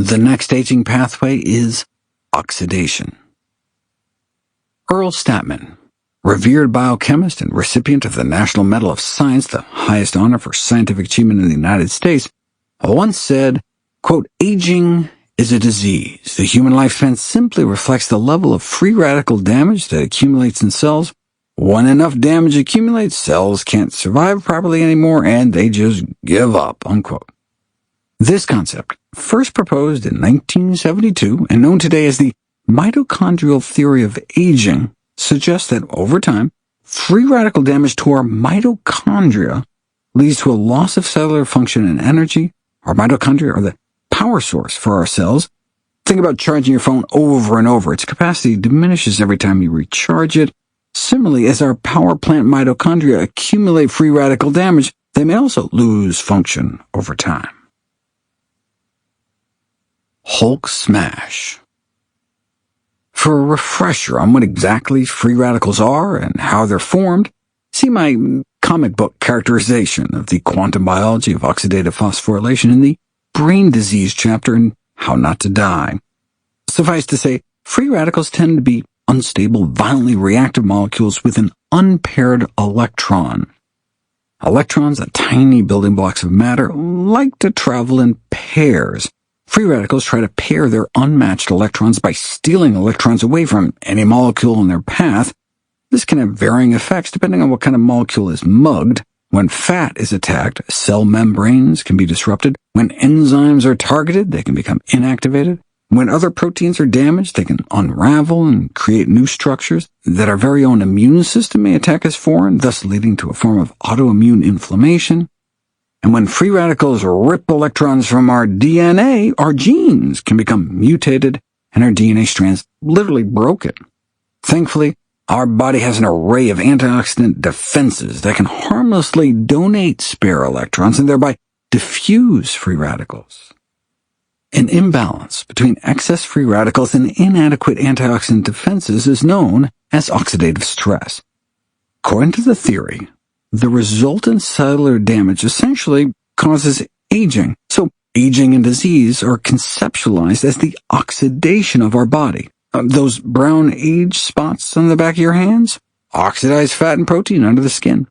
The next aging pathway is oxidation. Earl Statman, revered biochemist and recipient of the National Medal of Science, the highest honor for scientific achievement in the United States, once said, quote, "Aging is a disease. The human lifespan simply reflects the level of free radical damage that accumulates in cells. When enough damage accumulates, cells can't survive properly anymore, and they just give up," unquote. This concept, first proposed in 1972 and known today as the mitochondrial theory of aging, suggests that over time, free radical damage to our mitochondria leads to a loss of cellular function and energy. Our mitochondria are the power source for our cells. Think about charging your phone over and over. Its capacity diminishes every time you recharge it. Similarly, as our power plant mitochondria accumulate free radical damage, they may also lose function over time. Hulk smash. For a refresher on what exactly free radicals are and how they're formed, see my comic book characterization of the quantum biology of oxidative phosphorylation in the brain disease chapter in How Not to Die. Suffice to say, free radicals tend to be unstable, violently reactive molecules with an unpaired electron. Electrons, the tiny building blocks of matter, like to travel in pairs. Free radicals try to pair their unmatched electrons by stealing electrons away from any molecule in their path. This can have varying effects depending on what kind of molecule is mugged. When fat is attacked, cell membranes can be disrupted. When enzymes are targeted, they can become inactivated. When other proteins are damaged, they can unravel and create new structures that our very own immune system may attack as foreign, thus leading to a form of autoimmune inflammation. And when free radicals rip electrons from our DNA, our genes can become mutated and our DNA strands literally broken. Thankfully, our body has an array of antioxidant defenses that can harmlessly donate spare electrons and thereby diffuse free radicals. An imbalance between excess free radicals and inadequate antioxidant defenses is known as oxidative stress. According to the theory, the resultant cellular damage essentially causes aging. So aging and disease are conceptualized as the oxidation of our body. Those brown age spots on the back of your hands? Oxidized fat and protein under the skin.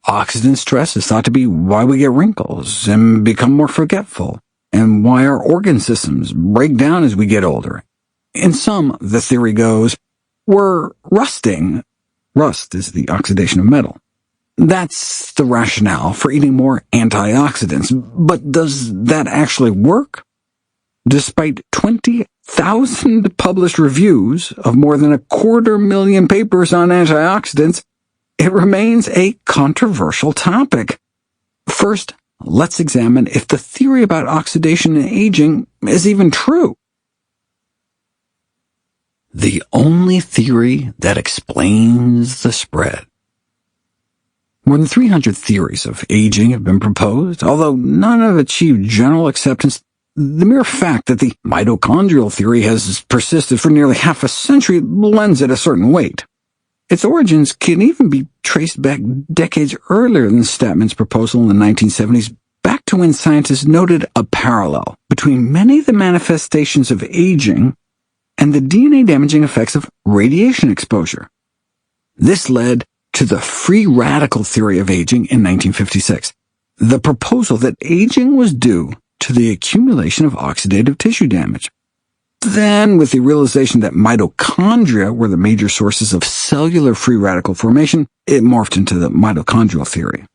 Oxidant stress is thought to be why we get wrinkles and become more forgetful, and why our organ systems break down as we get older. In some, the theory goes, we're rusting. Rust is the oxidation of metal. That's the rationale for eating more antioxidants, but does that actually work? Despite 20,000 published reviews of more than 250,000 papers on antioxidants, it remains a controversial topic. First, let's examine if the theory about oxidation and aging is even true. The only theory that explains the spread. More than 300 theories of aging have been proposed, although none have achieved general acceptance. The mere fact that the mitochondrial theory has persisted for nearly half a century lends it a certain weight. Its origins can even be traced back decades earlier than Statman's proposal in the 1970s, back to when scientists noted a parallel between many of the manifestations of aging and the DNA-damaging effects of radiation exposure. This led to the free radical theory of aging in 1956, the proposal that aging was due to the accumulation of oxidative tissue damage. Then, with the realization that mitochondria were the major sources of cellular free radical formation, it morphed into the mitochondrial theory.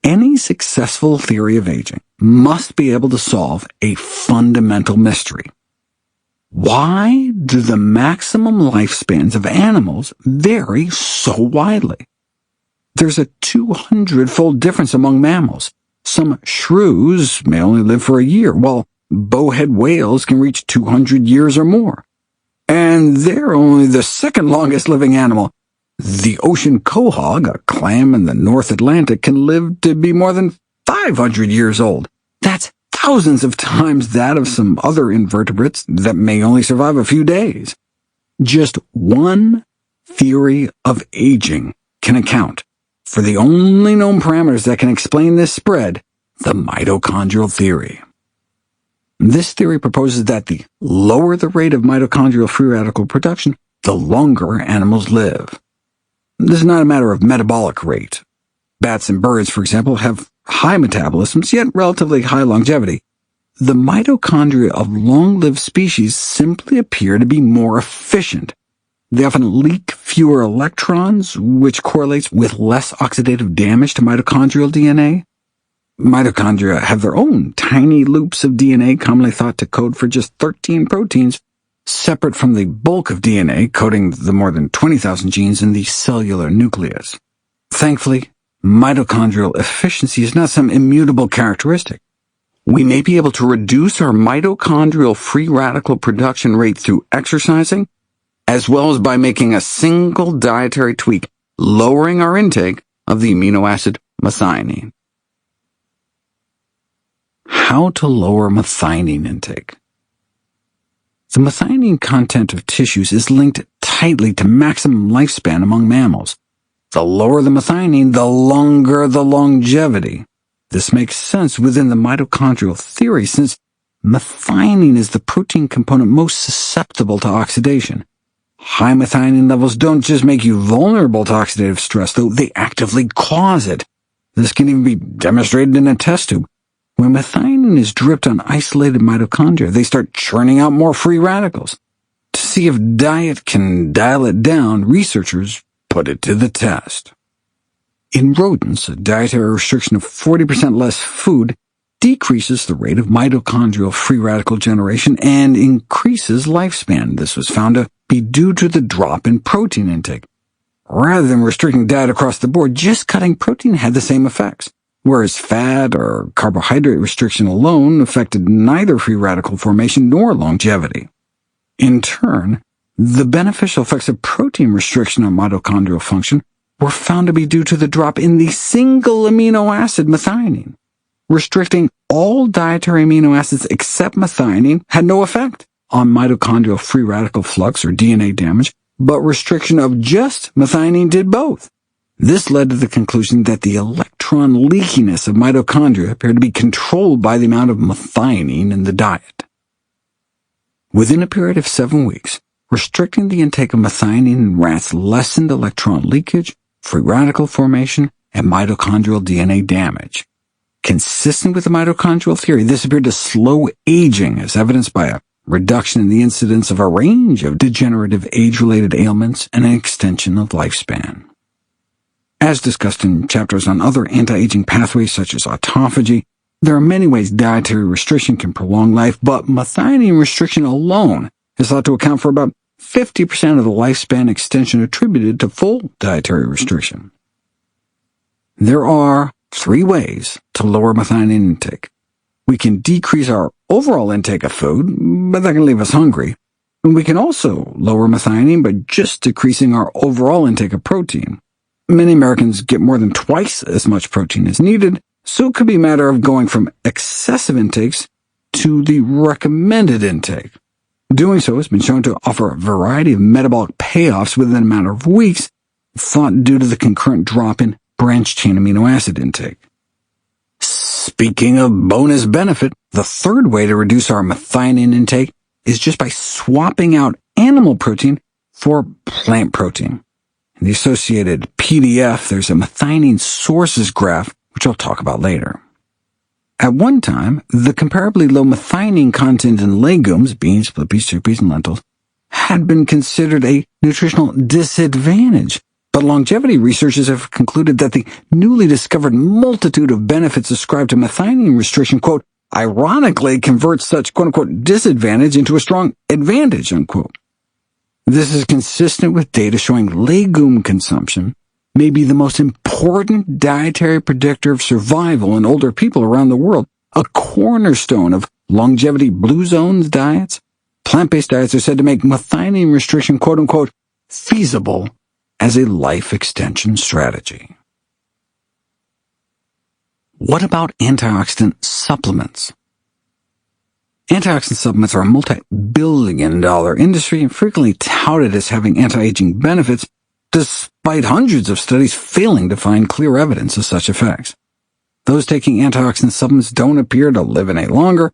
Any successful theory of aging must be able to solve a fundamental mystery. Why do the maximum lifespans of animals vary so widely? There's a 200-fold difference among mammals. Some shrews may only live for a year, while bowhead whales can reach 200 years or more. And they're only the second longest living animal. The ocean quahog, a clam in the North Atlantic, can live to be more than 500 years old. That's thousands of times that of some other invertebrates that may only survive a few days. Just one theory of aging can account for the only known parameters that can explain this spread, the mitochondrial theory. This theory proposes that the lower the rate of mitochondrial free radical production, the longer animals live. This is not a matter of metabolic rate. Bats and birds, for example, have high metabolisms, yet relatively high longevity. The mitochondria of long-lived species simply appear to be more efficient. They often leak fewer electrons, which correlates with less oxidative damage to mitochondrial DNA. Mitochondria have their own tiny loops of DNA commonly thought to code for just 13 proteins, separate from the bulk of DNA coding the more than 20,000 genes in the cellular nucleus. Thankfully, mitochondrial efficiency is not some immutable characteristic. We may be able to reduce our mitochondrial free radical production rate through exercising, as well as by making a single dietary tweak, lowering our intake of the amino acid methionine. How to lower methionine intake? The methionine content of tissues is linked tightly to maximum lifespan among mammals. The lower the methionine, the longer the longevity. This makes sense within the mitochondrial theory, since methionine is the protein component most susceptible to oxidation. High methionine levels don't just make you vulnerable to oxidative stress, though they actively cause it. This can even be demonstrated in a test tube. When methionine is dripped on isolated mitochondria, they start churning out more free radicals. To see if diet can dial it down, researchers put it to the test. In rodents, a dietary restriction of 40% less food decreases the rate of mitochondrial free radical generation and increases lifespan. This was found to be due to the drop in protein intake. Rather than restricting diet across the board, just cutting protein had the same effects, whereas fat or carbohydrate restriction alone affected neither free radical formation nor longevity. In turn, the beneficial effects of protein restriction on mitochondrial function were found to be due to the drop in the single amino acid methionine. Restricting all dietary amino acids except methionine had no effect on mitochondrial free radical flux or DNA damage, but restriction of just methionine did both. This led to the conclusion that the electron leakiness of mitochondria appeared to be controlled by the amount of methionine in the diet. Within a period of 7 weeks, restricting the intake of methionine in rats lessened electron leakage, free radical formation, and mitochondrial DNA damage. Consistent with the mitochondrial theory, this appeared to slow aging, as evidenced by a reduction in the incidence of a range of degenerative age-related ailments and an extension of lifespan. As discussed in chapters on other anti-aging pathways such as autophagy, there are many ways dietary restriction can prolong life, but methionine restriction alone is thought to account for about 50% of the lifespan extension attributed to full dietary restriction. There are 3 ways to lower methionine intake. We can decrease our overall intake of food, but that can leave us hungry. And we can also lower methionine by just decreasing our overall intake of protein. Many Americans get more than twice as much protein as needed, so it could be a matter of going from excessive intakes to the recommended intake. Doing so has been shown to offer a variety of metabolic payoffs within a matter of weeks, thought due to the concurrent drop in branched-chain amino acid intake. Speaking of bonus benefit, the third way to reduce our methionine intake is just by swapping out animal protein for plant protein. In the associated PDF, there's a methionine sources graph, which I'll talk about later. At one time, the comparably low methionine content in legumes, beans, split peas, chickpeas, and lentils, had been considered a nutritional disadvantage, but longevity researchers have concluded that the newly discovered multitude of benefits ascribed to methionine restriction, quote, ironically converts such, quote-unquote, disadvantage into a strong advantage, unquote. This is consistent with data showing legume consumption may be the most important dietary predictor of survival in older people around the world, a cornerstone of longevity blue zones diets. Plant-based diets are said to make methionine restriction, quote-unquote, feasible as a life extension strategy. What about antioxidant supplements? Antioxidant supplements are a multi-billion-dollar industry and frequently touted as having anti-aging benefits, despite hundreds of studies failing to find clear evidence of such effects. Those taking antioxidant supplements don't appear to live any longer.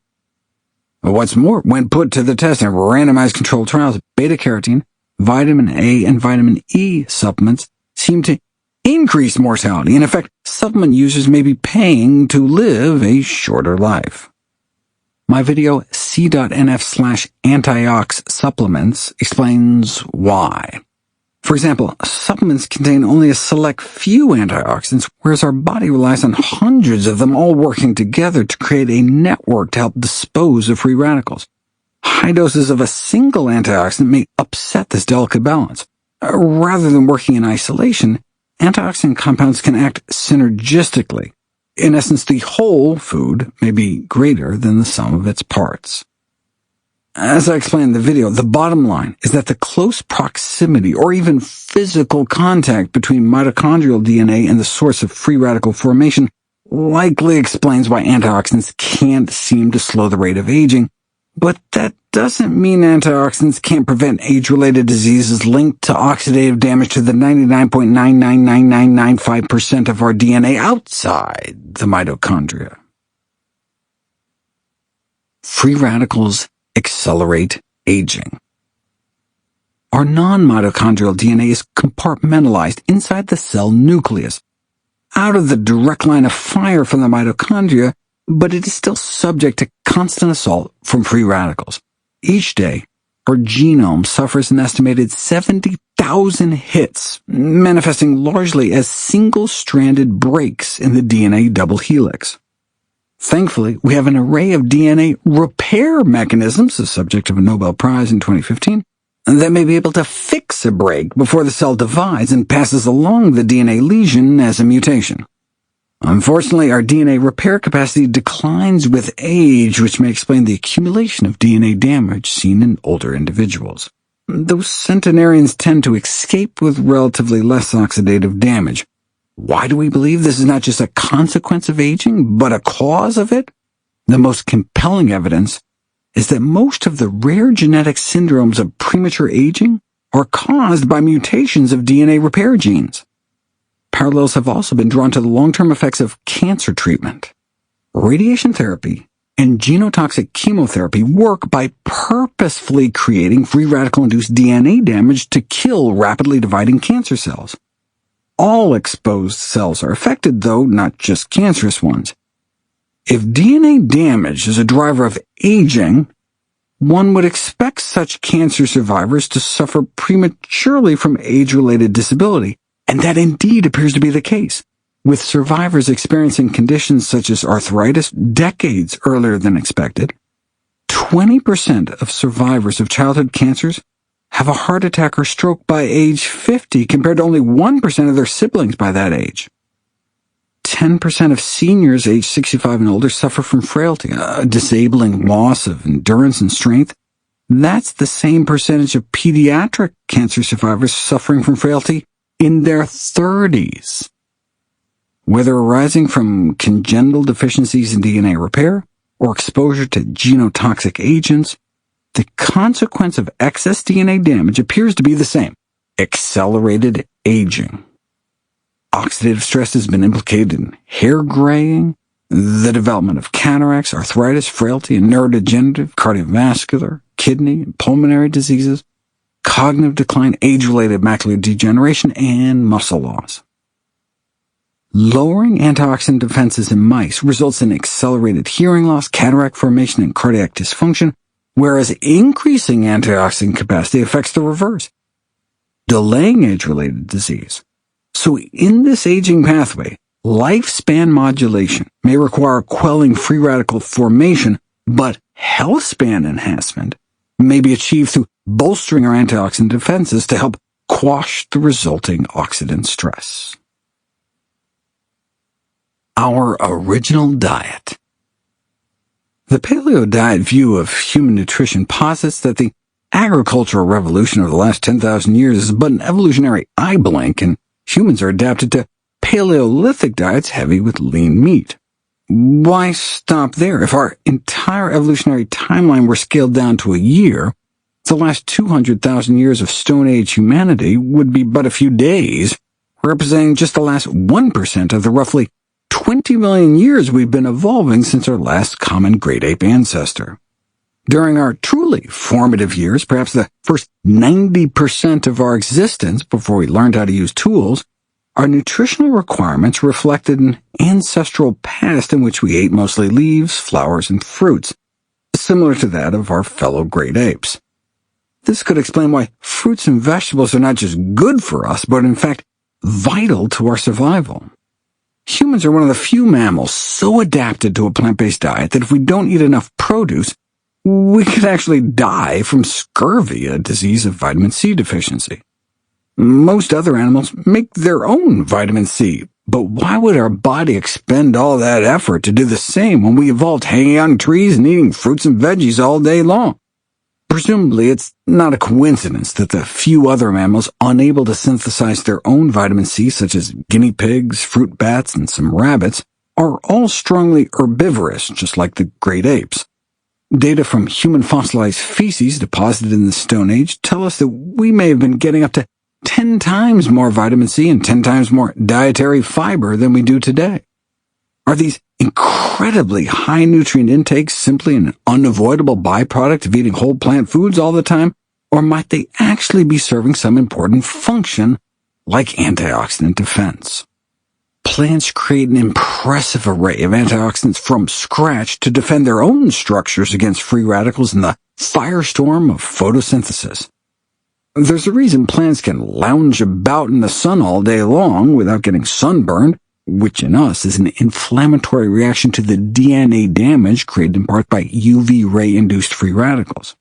What's more, when put to the test in randomized controlled trials, beta-carotene, vitamin A, and vitamin E supplements seem to increase mortality. In effect, supplement users may be paying to live a shorter life. My video c.nf/antiox supplements explains why. For example, supplements contain only a select few antioxidants, whereas our body relies on hundreds of them all working together to create a network to help dispose of free radicals. High doses of a single antioxidant may upset this delicate balance. Rather than working in isolation, antioxidant compounds can act synergistically. In essence, the whole food may be greater than the sum of its parts. As I explained in the video, the bottom line is that the close proximity or even physical contact between mitochondrial DNA and the source of free radical formation likely explains why antioxidants can't seem to slow the rate of aging, but that doesn't mean antioxidants can't prevent age-related diseases linked to oxidative damage to the 99.999995% of our DNA outside the mitochondria. Free radicals accelerate aging. Our non-mitochondrial DNA is compartmentalized inside the cell nucleus, out of the direct line of fire from the mitochondria, but it is still subject to constant assault from free radicals. Each day, our genome suffers an estimated 70,000 hits, manifesting largely as single-stranded breaks in the DNA double helix. Thankfully, we have an array of DNA repair mechanisms, the subject of a Nobel Prize in 2015, that may be able to fix a break before the cell divides and passes along the DNA lesion as a mutation. Unfortunately, our DNA repair capacity declines with age, which may explain the accumulation of DNA damage seen in older individuals. Those centenarians tend to escape with relatively less oxidative damage. Why do we believe this is not just a consequence of aging, but a cause of it? The most compelling evidence is that most of the rare genetic syndromes of premature aging are caused by mutations of DNA repair genes. Parallels have also been drawn to the long-term effects of cancer treatment. Radiation therapy and genotoxic chemotherapy work by purposefully creating free radical-induced DNA damage to kill rapidly dividing cancer cells. All exposed cells are affected, though not just cancerous ones. If DNA damage is a driver of aging, one would expect such cancer survivors to suffer prematurely from age-related disability, and that indeed appears to be the case, with survivors experiencing conditions such as arthritis decades earlier than expected. 20% of survivors of childhood cancers have a heart attack or stroke by age 50, compared to only 1% of their siblings by that age. 10% of seniors aged 65 and older suffer from frailty, a disabling loss of endurance and strength. That's the same percentage of pediatric cancer survivors suffering from frailty in their 30s. Whether arising from congenital deficiencies in DNA repair or exposure to genotoxic agents, the consequence of excess DNA damage appears to be the same: accelerated aging. Oxidative stress has been implicated in hair graying, the development of cataracts, arthritis, frailty, and neurodegenerative, cardiovascular, kidney, and pulmonary diseases, cognitive decline, age-related macular degeneration, and muscle loss. Lowering antioxidant defenses in mice results in accelerated hearing loss, cataract formation, and cardiac dysfunction, whereas increasing antioxidant capacity affects the reverse, delaying age-related disease. So in this aging pathway, lifespan modulation may require quelling free radical formation, but health span enhancement may be achieved through bolstering our antioxidant defenses to help quash the resulting oxidant stress. Our original diet. The paleo diet view of human nutrition posits that the agricultural revolution of the last 10,000 years is but an evolutionary eye blink, and humans are adapted to Paleolithic diets heavy with lean meat. Why stop there? If our entire evolutionary timeline were scaled down to a year, the last 200,000 years of Stone Age humanity would be but a few days, representing just the last 1% of the roughly 20 million years we've been evolving since our last common great ape ancestor. During our truly formative years, perhaps the first 90% of our existence before we learned how to use tools, our nutritional requirements reflected an ancestral past in which we ate mostly leaves, flowers, and fruits, similar to that of our fellow great apes. This could explain why fruits and vegetables are not just good for us, but in fact vital to our survival. Humans are one of the few mammals so adapted to a plant-based diet that if we don't eat enough produce, we could actually die from scurvy, a disease of vitamin C deficiency. Most other animals make their own vitamin C, but why would our body expend all that effort to do the same when we evolved hanging out in trees and eating fruits and veggies all day long? Presumably, it's not a coincidence that the few other mammals unable to synthesize their own vitamin C, such as guinea pigs, fruit bats, and some rabbits, are all strongly herbivorous, just like the great apes. Data from human fossilized feces deposited in the Stone Age tell us that we may have been getting up to 10 times more vitamin C and 10 times more dietary fiber than we do today. Are these incredibly high nutrient intakes simply an unavoidable byproduct of eating whole plant foods all the time, or might they actually be serving some important function like antioxidant defense? Plants create an impressive array of antioxidants from scratch to defend their own structures against free radicals in the firestorm of photosynthesis. There's a reason plants can lounge about in the sun all day long without getting sunburned, which in us is an inflammatory reaction to the DNA damage created in part by UV ray-induced free radicals.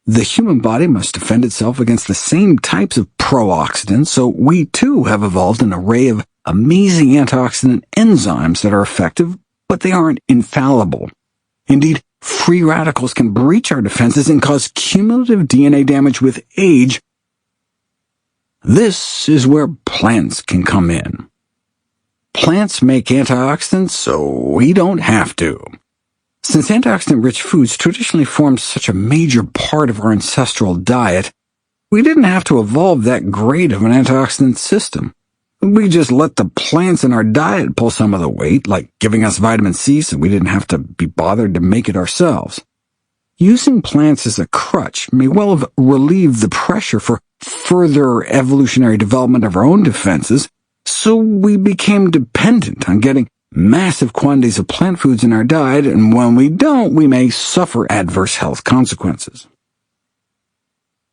The human body must defend itself against the same types of pro-oxidants, so we too have evolved an array of amazing antioxidant enzymes that are effective, but they aren't infallible. Indeed, free radicals can breach our defenses and cause cumulative DNA damage with age. This is where plants can come in. Plants make antioxidants, so we don't have to. Since antioxidant-rich foods traditionally formed such a major part of our ancestral diet, we didn't have to evolve that great of an antioxidant system. We just let the plants in our diet pull some of the weight, like giving us vitamin C so we didn't have to be bothered to make it ourselves. Using plants as a crutch may well have relieved the pressure for further evolutionary development of our own defenses, so we became dependent on getting massive quantities of plant foods in our diet, and when we don't, we may suffer adverse health consequences.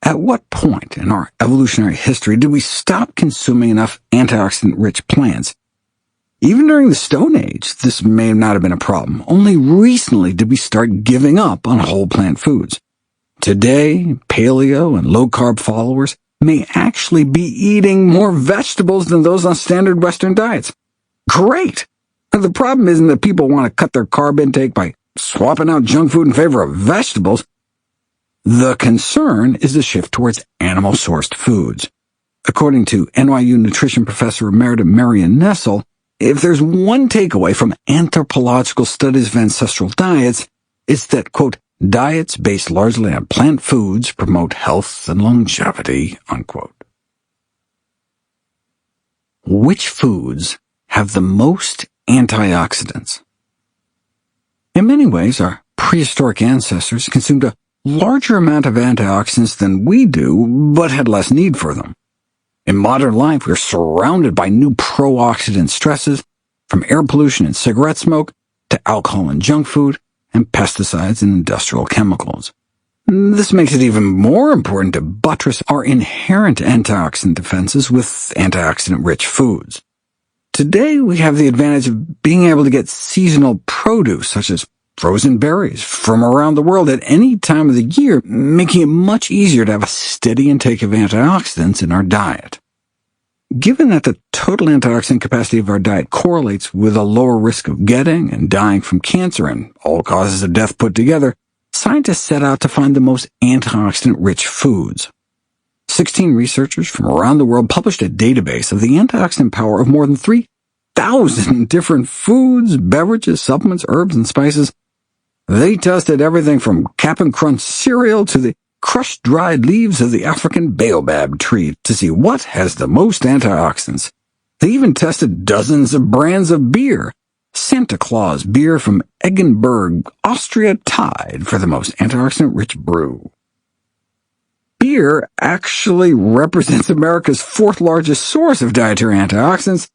At what point in our evolutionary history did we stop consuming enough antioxidant-rich plants? Even during the Stone Age, this may not have been a problem. Only recently did we start giving up on whole plant foods. Today, paleo and low-carb followers may actually be eating more vegetables than those on standard Western diets. Great! The problem isn't that people want to cut their carb intake by swapping out junk food in favor of vegetables. The concern is the shift towards animal-sourced foods. According to NYU nutrition professor emerita Marion Nestle, if there's one takeaway from anthropological studies of ancestral diets, it's that, quote, diets based largely on plant foods promote health and longevity, unquote. Which foods have the most antioxidants? In many ways, our prehistoric ancestors consumed a larger amount of antioxidants than we do, but had less need for them. In modern life, we're surrounded by new pro-oxidant stresses, from air pollution and cigarette smoke to alcohol and junk food, and pesticides and industrial chemicals. This makes it even more important to buttress our inherent antioxidant defenses with antioxidant-rich foods. Today, we have the advantage of being able to get seasonal produce, such as frozen berries, from around the world at any time of the year, making it much easier to have a steady intake of antioxidants in our diet. Given that the total antioxidant capacity of our diet correlates with a lower risk of getting and dying from cancer and all causes of death put together, scientists set out to find the most antioxidant-rich foods. 16 researchers from around the world published a database of the antioxidant power of more than 3,000 different foods, beverages, supplements, herbs, and spices. They tested everything from Cap'n Crunch cereal to the crushed dried leaves of the African baobab tree to see what has the most antioxidants. They even tested dozens of brands of beer, Santa Claus beer from Eggenberg, Austria tied for the most antioxidant-rich brew. Beer actually represents America's fourth largest source of dietary antioxidants.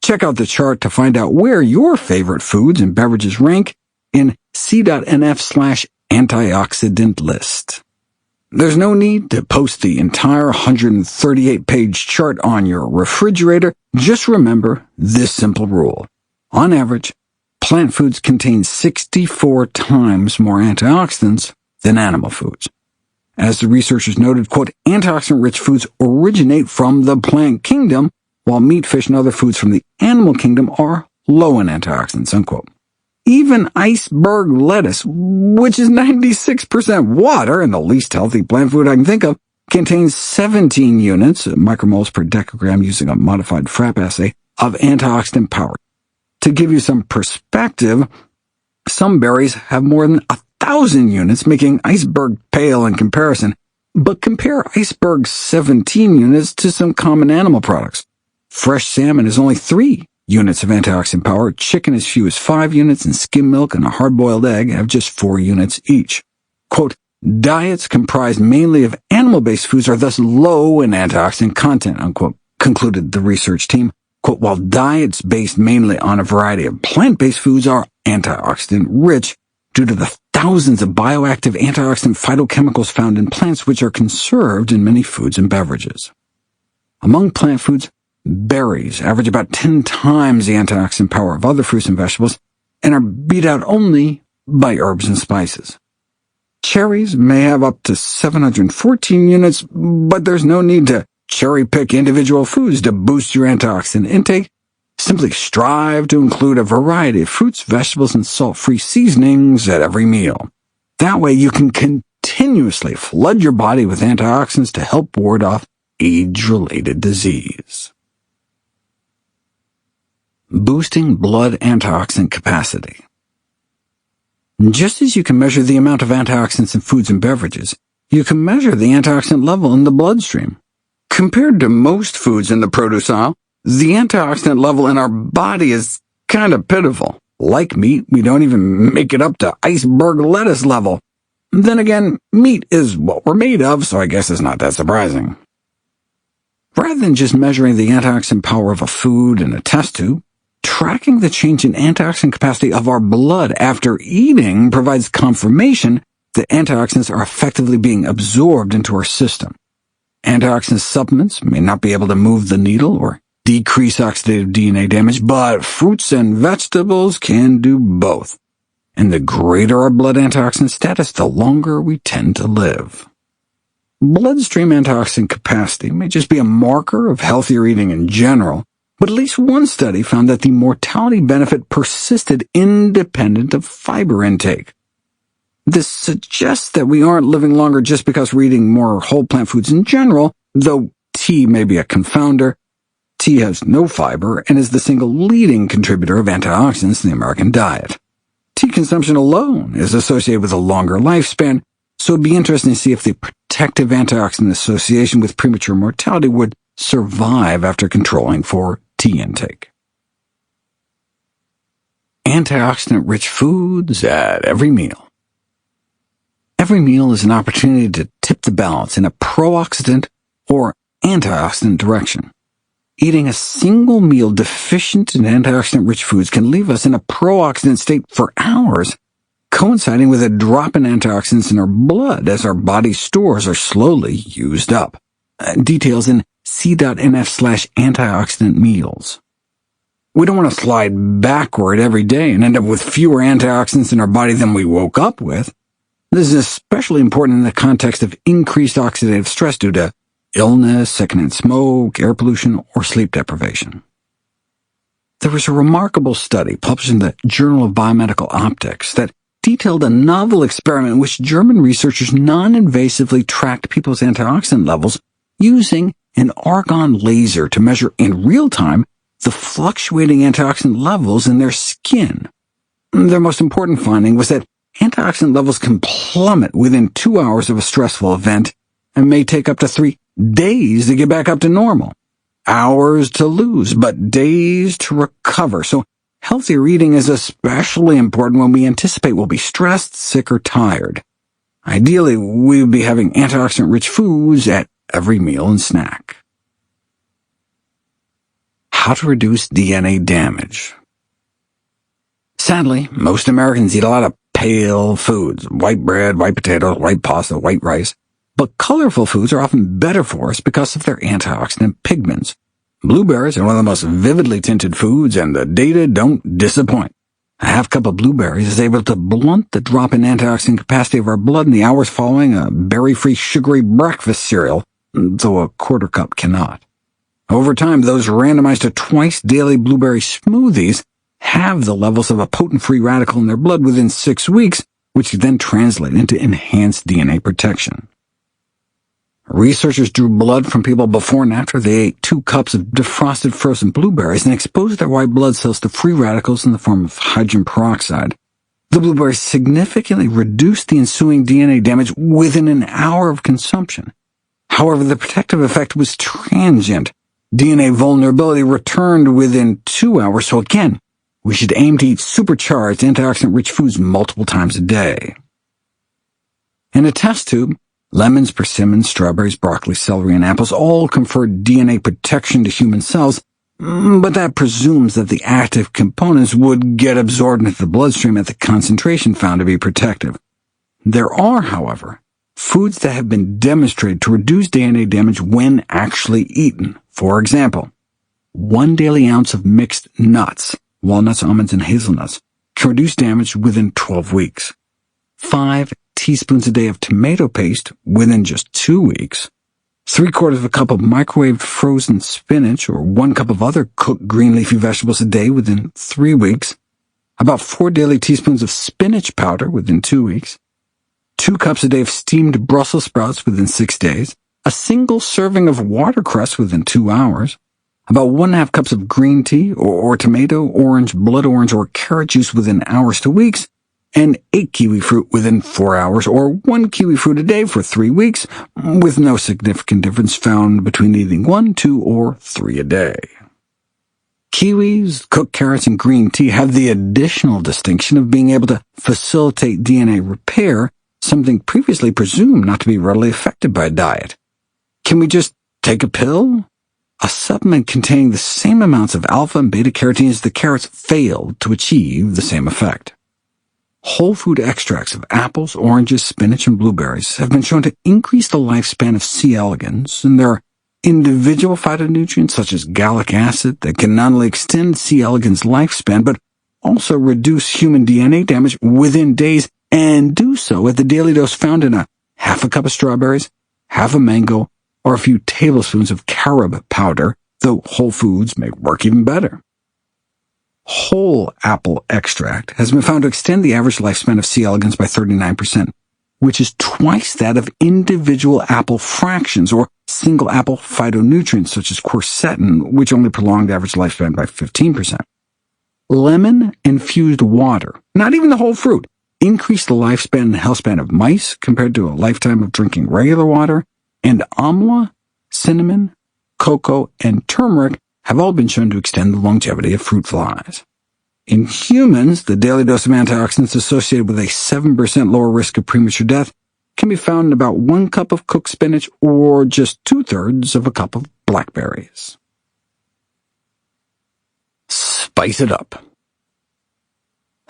Check out the chart to find out where your favorite foods and beverages rank in c.nf/antioxidant list. There's no need to post the entire 138-page chart on your refrigerator. Just remember this simple rule. On average, plant foods contain 64 times more antioxidants than animal foods. As the researchers noted, quote, antioxidant-rich foods originate from the plant kingdom, while meat, fish, and other foods from the animal kingdom are low in antioxidants, unquote. Even iceberg lettuce, which is 96% water and the least healthy plant food I can think of, contains 17 units, micromoles per decagram using a modified FRAP assay, of antioxidant power. To give you some perspective, some berries have more than 1,000 units, making iceberg pale in comparison. But compare iceberg's 17 units to some common animal products. Fresh salmon is only 3 units of antioxidant power, chicken as few as 5 units, and skim milk and a hard-boiled egg have just 4 units each. Quote, diets comprised mainly of animal-based foods are thus low in antioxidant content, unquote, concluded the research team. Quote, while diets based mainly on a variety of plant-based foods are antioxidant-rich due to the thousands of bioactive antioxidant phytochemicals found in plants which are conserved in many foods and beverages. Among plant foods, berries average about 10 times the antioxidant power of other fruits and vegetables and are beat out only by herbs and spices. Cherries may have up to 714 units, but there's no need to cherry-pick individual foods to boost your antioxidant intake. Simply strive to include a variety of fruits, vegetables, and salt-free seasonings at every meal. That way you can continuously flood your body with antioxidants to help ward off age-related disease. Boosting blood antioxidant capacity. Just as you can measure the amount of antioxidants in foods and beverages, you can measure the antioxidant level in the bloodstream. Compared to most foods in the produce aisle, the antioxidant level in our body is kind of pitiful. Like meat, we don't even make it up to iceberg lettuce level. Then again, meat is what we're made of, so I guess it's not that surprising. Rather than just measuring the antioxidant power of a food in a test tube, tracking the change in antioxidant capacity of our blood after eating provides confirmation that antioxidants are effectively being absorbed into our system. Antioxidant supplements may not be able to move the needle or decrease oxidative DNA damage, but fruits and vegetables can do both. And the greater our blood antioxidant status, the longer we tend to live. Bloodstream antioxidant capacity may just be a marker of healthier eating in general, but at least one study found that the mortality benefit persisted independent of fiber intake. This suggests that we aren't living longer just because we're eating more whole plant foods in general, though tea may be a confounder. Tea has no fiber and is the single leading contributor of antioxidants in the American diet. Tea consumption alone is associated with a longer lifespan, so it'd be interesting to see if the protective antioxidant association with premature mortality would survive after controlling for tea intake. Antioxidant-rich foods at every meal. Every meal is an opportunity to tip the balance in a pro-oxidant or antioxidant direction. Eating a single meal deficient in antioxidant-rich foods can leave us in a pro-oxidant state for hours, coinciding with a drop in antioxidants in our blood as our body stores are slowly used up. Details in c.nf/antioxidant meals. We don't want to slide backward every day and end up with fewer antioxidants in our body than we woke up with. This is especially important in the context of increased oxidative stress due to illness, secondhand smoke, air pollution, or sleep deprivation. There was a remarkable study published in the Journal of Biomedical Optics that detailed a novel experiment in which German researchers non-invasively tracked people's antioxidant levels using an argon laser to measure in real time the fluctuating antioxidant levels in their skin. Their most important finding was that antioxidant levels can plummet within 2 hours of a stressful event and may take up to 3 days to get back up to normal. Hours to lose, but days to recover. So Healthier eating is especially important when we anticipate we'll be stressed, sick, or tired. Ideally, we would be having antioxidant-rich foods at every meal and snack. How to reduce DNA damage. Sadly, most Americans eat a lot of pale foods, white bread, white potatoes, white pasta, white rice. But colorful foods are often better for us because of their antioxidant pigments. Blueberries are one of the most vividly tinted foods, and the data don't disappoint. A half cup of blueberries is able to blunt the drop in antioxidant capacity of our blood in the hours following a berry-free sugary breakfast cereal, though a quarter cup cannot. Over time, those randomized to twice daily blueberry smoothies have the levels of a potent free radical in their blood within 6 weeks, which then translate into enhanced DNA protection. Researchers drew blood from people before and after they ate 2 cups of defrosted frozen blueberries and exposed their white blood cells to free radicals in the form of hydrogen peroxide. The blueberries significantly reduced the ensuing DNA damage within an hour of consumption. However, the protective effect was transient. DNA vulnerability returned within 2 hours, so again, we should aim to eat supercharged antioxidant-rich foods multiple times a day. In a test tube, lemons, persimmons, strawberries, broccoli, celery, and apples all confer DNA protection to human cells, but that presumes that the active components would get absorbed into the bloodstream at the concentration found to be protective. There are, however, foods that have been demonstrated to reduce DNA damage when actually eaten. For example, 1 daily ounce of mixed nuts, walnuts, almonds, and hazelnuts, can reduce damage within 12 weeks. 5 teaspoons a day of tomato paste within just 2 weeks. 3/4 cup of microwaved frozen spinach or 1 cup of other cooked green leafy vegetables a day within 3 weeks. About 4 daily teaspoons of spinach powder within 2 weeks. 2 cups a day of steamed Brussels sprouts within 6 days. A single serving of watercress within 2 hours. About 1.5 cups of green tea or tomato, orange, blood orange, or carrot juice within hours to weeks, and 8 kiwi fruit within 4 hours, or 1 kiwi fruit a day for 3 weeks, with no significant difference found between eating 1, 2, or 3 a day. Kiwis, cooked carrots, and green tea have the additional distinction of being able to facilitate DNA repair, something previously presumed not to be readily affected by diet. Can we just take a pill? A supplement containing the same amounts of alpha and beta-carotene as the carrots failed to achieve the same effect. Whole food extracts of apples, oranges, spinach, and blueberries have been shown to increase the lifespan of C. elegans, and there are individual phytonutrients such as gallic acid that can not only extend C. elegans' lifespan, but also reduce human DNA damage within days, and do so at the daily dose found in a half a cup of strawberries, half a mango, or a few tablespoons of carob powder, though whole foods may work even better. Whole apple extract has been found to extend the average lifespan of C. elegans by 39%, which is twice that of individual apple fractions or single apple phytonutrients such as quercetin, which only prolong the average lifespan by 15%. Lemon-infused water, not even the whole fruit, increased the lifespan and health span of mice compared to a lifetime of drinking regular water, and amla, cinnamon, cocoa, and turmeric have all been shown to extend the longevity of fruit flies. In humans, the daily dose of antioxidants associated with a 7% lower risk of premature death can be found in about 1 cup of cooked spinach or just 2/3 of a cup of blackberries. Spice it up.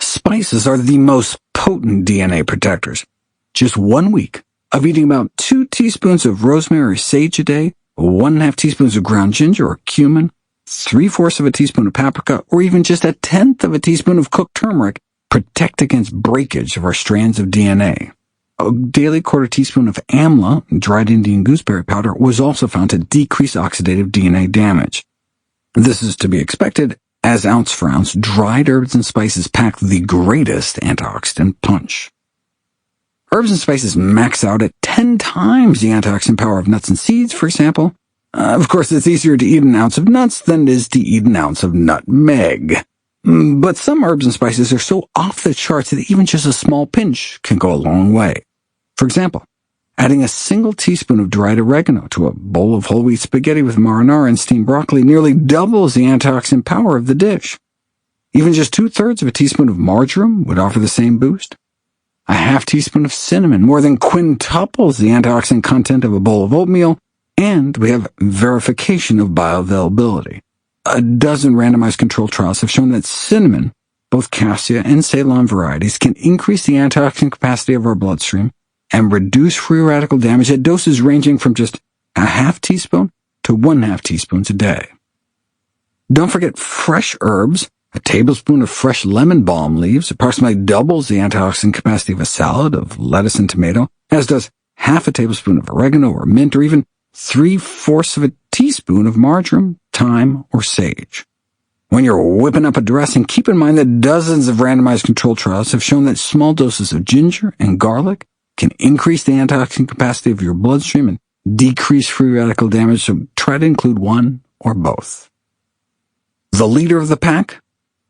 Spices are the most potent DNA protectors. Just 1 week of eating about 2 teaspoons of rosemary or sage a day, 1.5 teaspoons of ground ginger or cumin, 3/4 of a teaspoon of paprika, or even just 1/10 of a teaspoon of cooked turmeric protect against breakage of our strands of DNA. A daily 1/4 teaspoon of amla, dried Indian gooseberry powder, was also found to decrease oxidative DNA damage. This is to be expected, as ounce for ounce, dried herbs and spices pack the greatest antioxidant punch. Herbs and spices max out at 10 times the antioxidant power of nuts and seeds, for example. Of course, it's easier to eat an ounce of nuts than it is to eat an ounce of nutmeg. But some herbs and spices are so off the charts that even just a small pinch can go a long way. For example, adding a single teaspoon of dried oregano to a bowl of whole wheat spaghetti with marinara and steamed broccoli nearly doubles the antioxidant power of the dish. Even just 2/3 of a teaspoon of marjoram would offer the same boost. A half teaspoon of cinnamon more than quintuples the antioxidant content of a bowl of oatmeal, and we have verification of bioavailability. A dozen randomized controlled trials have shown that cinnamon, both cassia and Ceylon varieties, can increase the antioxidant capacity of our bloodstream and reduce free radical damage at doses ranging from just a half teaspoon to 1/2 teaspoons a day. Don't forget fresh herbs. A tablespoon of fresh lemon balm leaves approximately doubles the antioxidant capacity of a salad of lettuce and tomato, as does half a tablespoon of oregano or mint, or even 3/4 of a teaspoon of marjoram, thyme, or sage. When you're whipping up a dressing, keep in mind that dozens of randomized controlled trials have shown that small doses of ginger and garlic can increase the antioxidant capacity of your bloodstream and decrease free radical damage, so try to include one or both. The leader of the pack?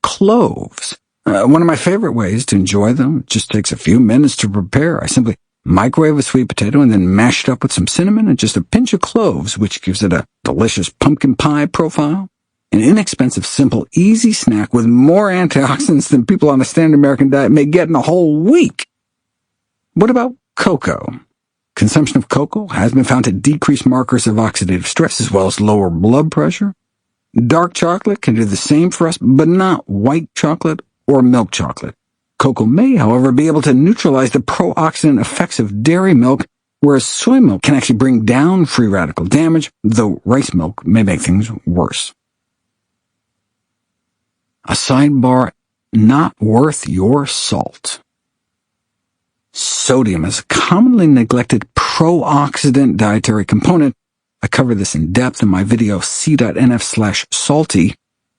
Cloves. One of my favorite ways to enjoy them. It just takes a few minutes to prepare. I simply microwave a sweet potato and then mash it up with some cinnamon and just a pinch of cloves, which gives it a delicious pumpkin pie profile. An inexpensive, simple, easy snack with more antioxidants than people on a standard American diet may get in a whole week. What about cocoa? Consumption of cocoa has been found to decrease markers of oxidative stress as well as lower blood pressure. Dark chocolate can do the same for us, but not white chocolate or milk chocolate. Cocoa may, however, be able to neutralize the pro-oxidant effects of dairy milk, whereas soy milk can actually bring down free radical damage, though rice milk may make things worse. A sidebar, not worth your salt. Sodium is a commonly neglected pro-oxidant dietary component. I cover this in depth in my video c.nf/salty,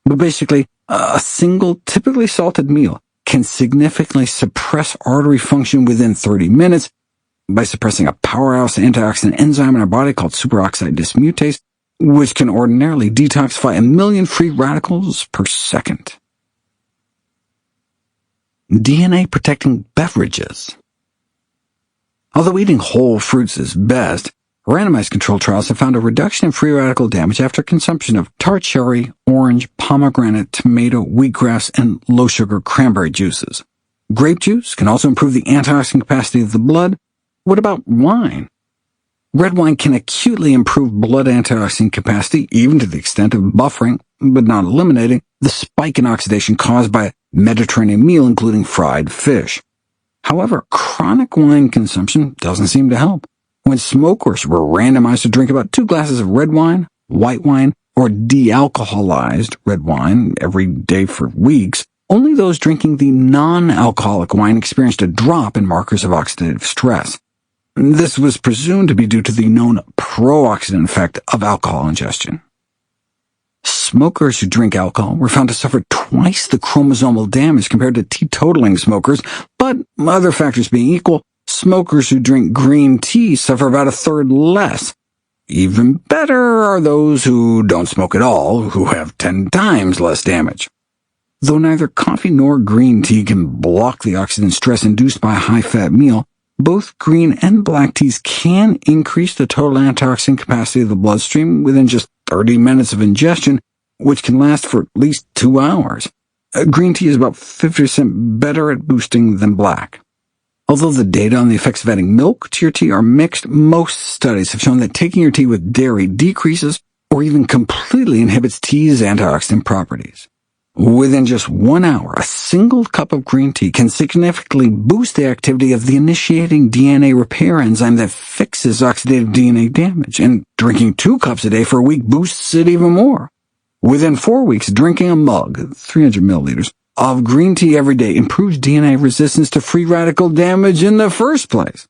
but basically, a single typically salted meal can significantly suppress artery function within 30 minutes by suppressing a powerhouse antioxidant enzyme in our body called superoxide dismutase, which can ordinarily detoxify 1 million free radicals per second. DNA-protecting beverages. Although eating whole fruits is best, randomized controlled trials have found a reduction in free radical damage after consumption of tart cherry, orange, pomegranate, tomato, wheatgrass, and low-sugar cranberry juices. Grape juice can also improve the antioxidant capacity of the blood. What about wine? Red wine can acutely improve blood antioxidant capacity, even to the extent of buffering, but not eliminating, the spike in oxidation caused by a Mediterranean meal, including fried fish. However, chronic wine consumption doesn't seem to help. When smokers were randomized to drink about 2 glasses of red wine, white wine, or de-alcoholized red wine every day for weeks, only those drinking the non-alcoholic wine experienced a drop in markers of oxidative stress. This was presumed to be due to the known pro-oxidant effect of alcohol ingestion. Smokers who drink alcohol were found to suffer twice the chromosomal damage compared to teetotaling smokers, but other factors being equal, smokers who drink green tea suffer about 1/3 less. Even better are those who don't smoke at all, who have 10 times less damage. Though neither coffee nor green tea can block the oxidant stress induced by a high-fat meal, both green and black teas can increase the total antioxidant capacity of the bloodstream within just 30 minutes of ingestion, which can last for at least 2 hours. Green tea is about 50% better at boosting than black. Although the data on the effects of adding milk to your tea are mixed, most studies have shown that taking your tea with dairy decreases or even completely inhibits tea's antioxidant properties. Within just 1 hour, a single cup of green tea can significantly boost the activity of the initiating DNA repair enzyme that fixes oxidative DNA damage, and drinking 2 cups a day for a week boosts it even more. Within 4 weeks, drinking a mug, 300 milliliters, of green tea every day improves DNA resistance to free radical damage in the first place.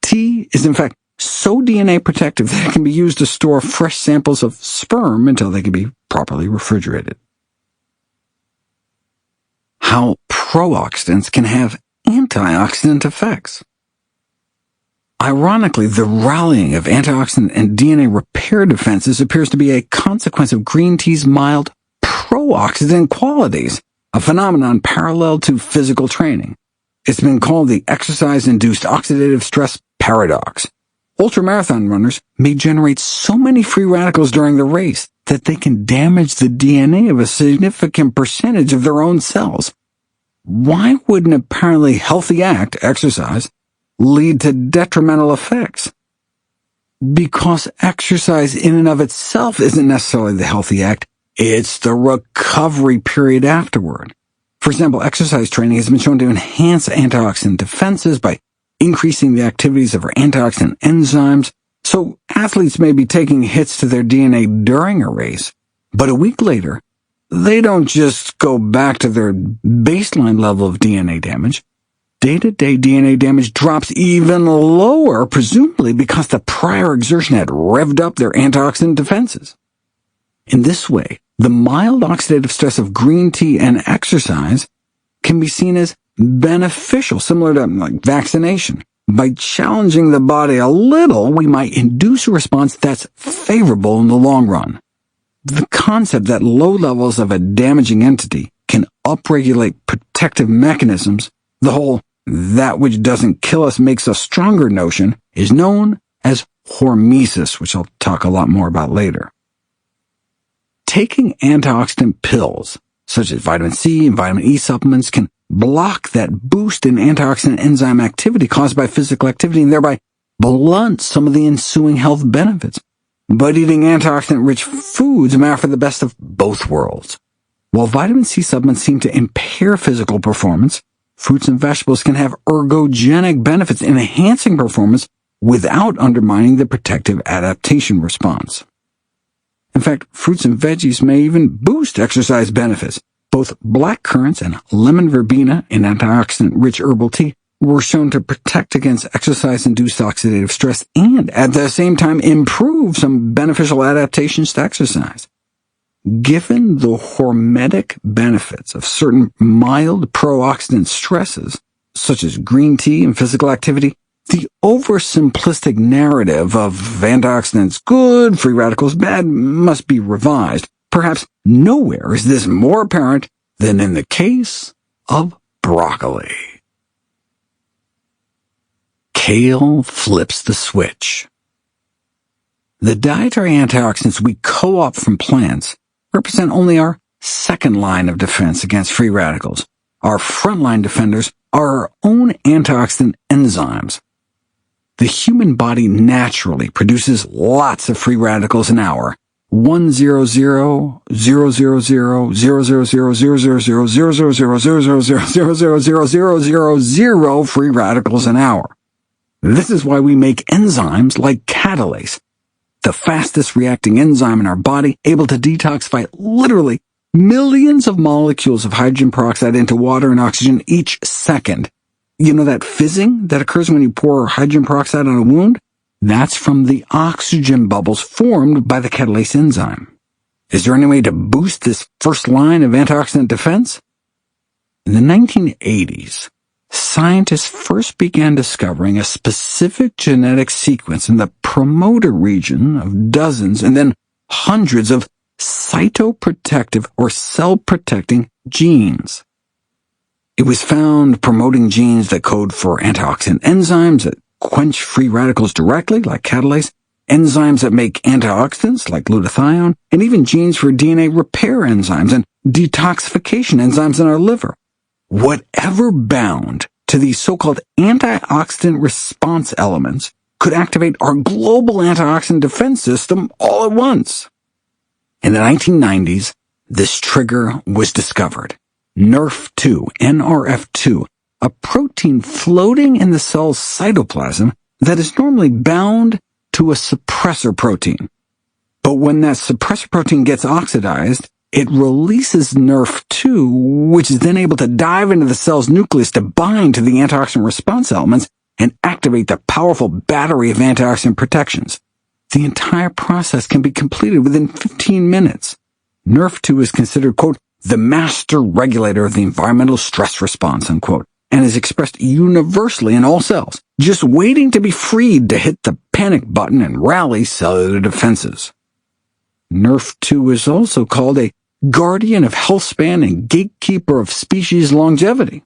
Tea is in fact so DNA protective that it can be used to store fresh samples of sperm until they can be properly refrigerated. How pro-oxidants can have antioxidant effects. Ironically, the rallying of antioxidant and DNA repair defenses appears to be a consequence of green tea's mild pro-oxidant qualities, a phenomenon parallel to physical training. It's been called the exercise-induced oxidative stress paradox. ultramarathon runners may generate so many free radicals during the race that they can damage the DNA of a significant percentage of their own cells. Why would an apparently healthy act, exercise, lead to detrimental effects? Because exercise in and of itself isn't necessarily the healthy act, it's the recovery period afterward. For example, exercise training has been shown to enhance antioxidant defenses by increasing the activities of our antioxidant enzymes, so athletes may be taking hits to their DNA during a race, but a week later, they don't just go back to their baseline level of DNA damage. Day-to-day DNA damage drops even lower, presumably because the prior exertion had revved up their antioxidant defenses. In this way, the mild oxidative stress of green tea and exercise can be seen as beneficial, similar to vaccination. By challenging the body a little, we might induce a response that's favorable in the long run. The concept that low levels of a damaging entity can upregulate protective mechanisms, the whole "that which doesn't kill us makes us stronger" notion, is known as hormesis, which I'll talk a lot more about later. Taking antioxidant pills, such as vitamin C and vitamin E supplements, can block that boost in antioxidant enzyme activity caused by physical activity and thereby blunt some of the ensuing health benefits. But eating antioxidant-rich foods may offer the best of both worlds. While vitamin C supplements seem to impair physical performance, fruits and vegetables can have ergogenic benefits in enhancing performance without undermining the protective adaptation response. In fact, fruits and veggies may even boost exercise benefits. Both black currants and lemon verbena in antioxidant-rich herbal tea were shown to protect against exercise-induced oxidative stress and, at the same time, improve some beneficial adaptations to exercise. Given the hormetic benefits of certain mild pro-oxidant stresses, such as green tea and physical activity, the oversimplistic narrative of antioxidants good, free radicals bad must be revised. Perhaps nowhere is this more apparent than in the case of broccoli. Kale flips the switch. The dietary antioxidants we co-opt from plants represent only our second line of defense against free radicals. Our frontline defenders are our own antioxidant enzymes. The human body naturally produces lots of free radicals an hour, 100,000,000,000,000,000,000,000,000,000,000,000 free radicals an hour. This is why we make enzymes like catalase, the fastest reacting enzyme in our body, able to detoxify literally millions of molecules of hydrogen peroxide into water and oxygen each second. You know that fizzing that occurs when you pour hydrogen peroxide on a wound? That's from the oxygen bubbles formed by the catalase enzyme. Is there any way to boost this first line of antioxidant defense? In the 1980s, scientists first began discovering a specific genetic sequence in the promoter region of dozens and then hundreds of cytoprotective or cell-protecting genes. It was found promoting genes that code for antioxidant enzymes that quench free radicals directly, like catalase, enzymes that make antioxidants, like glutathione, and even genes for DNA repair enzymes and detoxification enzymes in our liver. Whatever bound to these so-called antioxidant response elements could activate our global antioxidant defense system all at once. In the 1990s, this trigger was discovered. NRF2, NRF2, a protein floating in the cell's cytoplasm that is normally bound to a suppressor protein. But when that suppressor protein gets oxidized, it releases NRF2, which is then able to dive into the cell's nucleus to bind to the antioxidant response elements and activate the powerful battery of antioxidant protections. The entire process can be completed within 15 minutes. NRF2 is considered, quote, the master regulator of the environmental stress response, unquote, and is expressed universally in all cells, just waiting to be freed to hit the panic button and rally cellular defenses. NRF2 is also called a guardian of health span and gatekeeper of species longevity.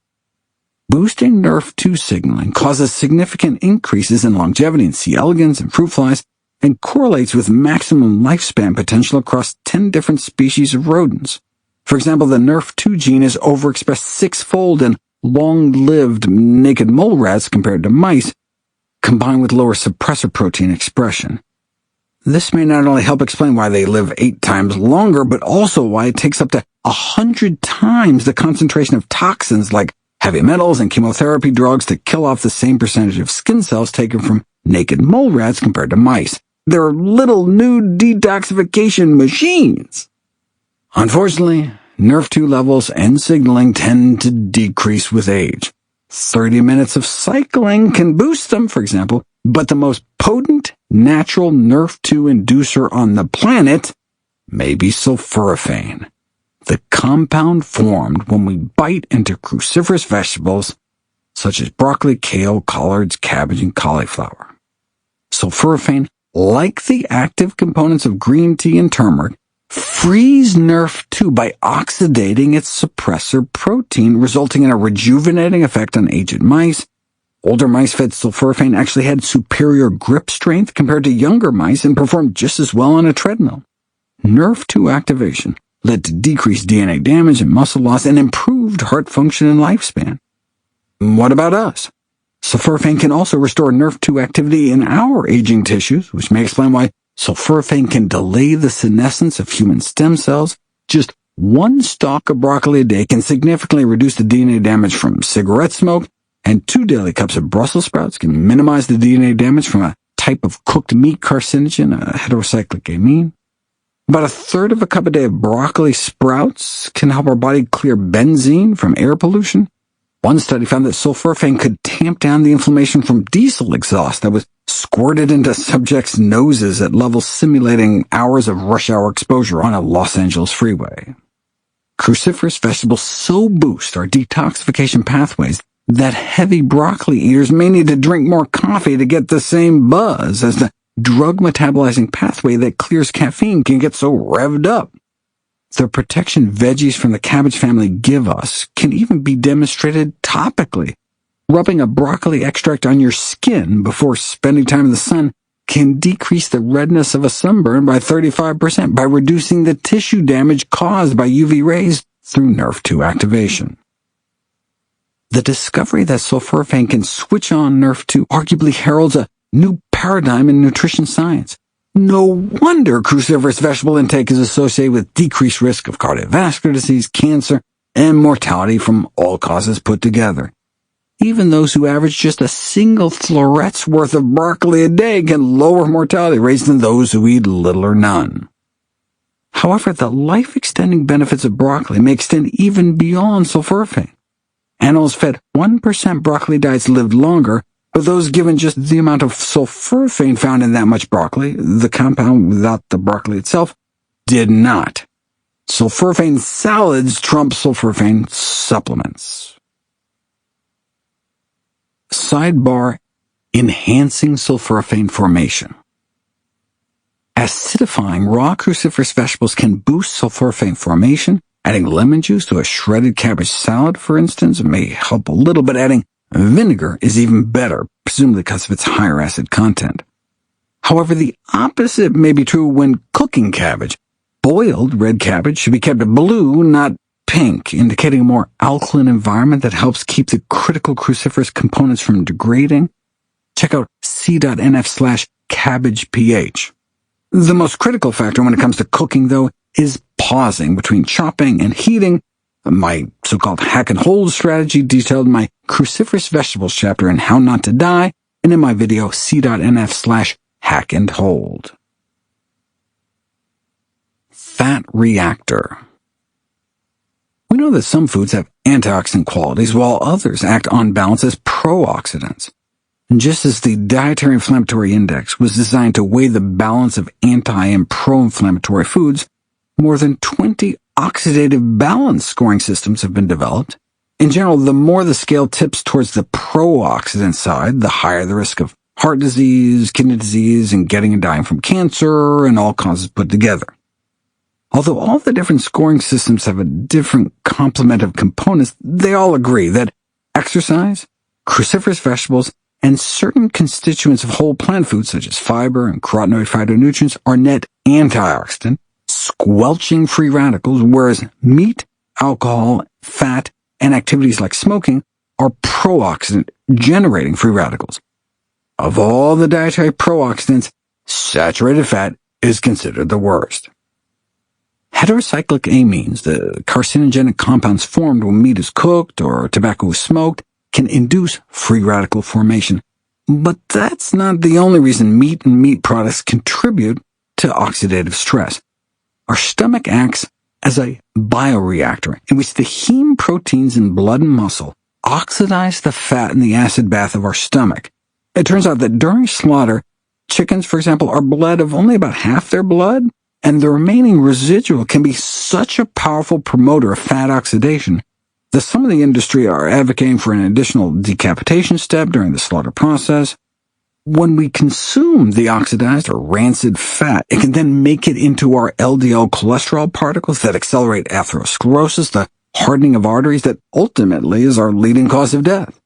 boosting Nrf2 signaling causes significant increases in longevity in C. elegans and fruit flies and correlates with maximum lifespan potential across 10 different species of rodents. For example, the Nrf2 gene is overexpressed six-fold in long-lived naked mole rats compared to mice, combined with lower suppressor protein expression. This may not only help explain why they live 8 times longer, but also why it takes up to 100 times the concentration of toxins like heavy metals and chemotherapy drugs to kill off the same percentage of skin cells taken from naked mole rats compared to mice. They're little new detoxification machines. Unfortunately, Nrf2 levels and signaling tend to decrease with age. 30 minutes of cycling can boost them, for example, but the most potent natural Nrf2 inducer on the planet may be sulforaphane, the compound formed when we bite into cruciferous vegetables such as broccoli, kale, collards, cabbage, and cauliflower. Sulforaphane, like the active components of green tea and turmeric, frees Nrf2 by oxidating its suppressor protein, resulting in a rejuvenating effect on aged mice. Older mice fed sulforaphane actually had superior grip strength compared to younger mice and performed just as well on a treadmill. Nrf2 activation led to decreased DNA damage and muscle loss and improved heart function and lifespan. What about us? Sulforaphane can also restore Nrf2 activity in our aging tissues, which may explain why sulforaphane can delay the senescence of human stem cells. Just one stalk of broccoli a day can significantly reduce the DNA damage from cigarette smoke, and 2 daily cups of Brussels sprouts can minimize the DNA damage from a type of cooked meat carcinogen, a heterocyclic amine. About 1/3 of a cup a day of broccoli sprouts can help our body clear benzene from air pollution. One study found that sulforaphane could tamp down the inflammation from diesel exhaust that was squirted into subjects' noses at levels simulating hours of rush hour exposure on a Los Angeles freeway. Cruciferous vegetables so boost our detoxification pathways that heavy broccoli eaters may need to drink more coffee to get the same buzz, as the drug-metabolizing pathway that clears caffeine can get so revved up. The protection veggies from the cabbage family give us can even be demonstrated topically. Rubbing a broccoli extract on your skin before spending time in the sun can decrease the redness of a sunburn by 35% by reducing the tissue damage caused by UV rays through Nrf2 activation. The discovery that sulforaphane can switch on Nrf2 arguably heralds a new paradigm in nutrition science. No wonder cruciferous vegetable intake is associated with decreased risk of cardiovascular disease, cancer, and mortality from all causes put together. Even those who average just a single floret's worth of broccoli a day can lower mortality rates than those who eat little or none. However, the life-extending benefits of broccoli may extend even beyond sulforaphane. Animals fed 1% broccoli diets lived longer, but those given just the amount of sulforaphane found in that much broccoli, the compound without the broccoli itself, did not. Sulforaphane salads trump sulforaphane supplements. Sidebar: enhancing sulforaphane formation. Acidifying raw cruciferous vegetables can boost sulforaphane formation. Adding lemon juice to a shredded cabbage salad, for instance, may help a little, but adding vinegar is even better, presumably because of its higher acid content. However, the opposite may be true when cooking cabbage. Boiled red cabbage should be kept blue, not pink, indicating a more alkaline environment that helps keep the critical cruciferous components from degrading. Check out c.nf/cabbagepH. The most critical factor when it comes to cooking, though, is pausing between chopping and heating. My so-called hack and hold strategy detailed in my cruciferous vegetables chapter in How Not to Die, and in my video c.nf/hack and hold. Fat reactor. We know that some foods have antioxidant qualities while others act on balance as pro-oxidants. And just as the Dietary Inflammatory Index was designed to weigh the balance of anti- and pro-inflammatory foods, more than 20 oxidative balance scoring systems have been developed. In general, the more the scale tips towards the pro-oxidant side, the higher the risk of heart disease, kidney disease, and getting and dying from cancer, and all causes put together. Although all the different scoring systems have a different complement of components, they all agree that Exercise, cruciferous vegetables, and certain constituents of whole plant foods such as fiber and carotenoid phytonutrients are net antioxidant, squelching free radicals, whereas meat, alcohol, fat, and activities like smoking are pro-oxidant, generating free radicals. Of all the dietary pro-oxidants, saturated fat is considered the worst. Heterocyclic amines, the carcinogenic compounds formed when meat is cooked or tobacco is smoked, can induce free radical formation. But that's not the only reason meat and meat products contribute to oxidative stress. Our stomach acts as a bioreactor in which the heme proteins in blood and muscle oxidize the fat in the acid bath of our stomach. It turns out that during slaughter, chickens, for example, are bled of only about half their blood, and the remaining residual can be such a powerful promoter of fat oxidation that some of the industry are advocating for an additional decapitation step during the slaughter process. When we consume the oxidized or rancid fat, it can then make it into our LDL cholesterol particles that accelerate atherosclerosis, the hardening of arteries that ultimately is our leading cause of death.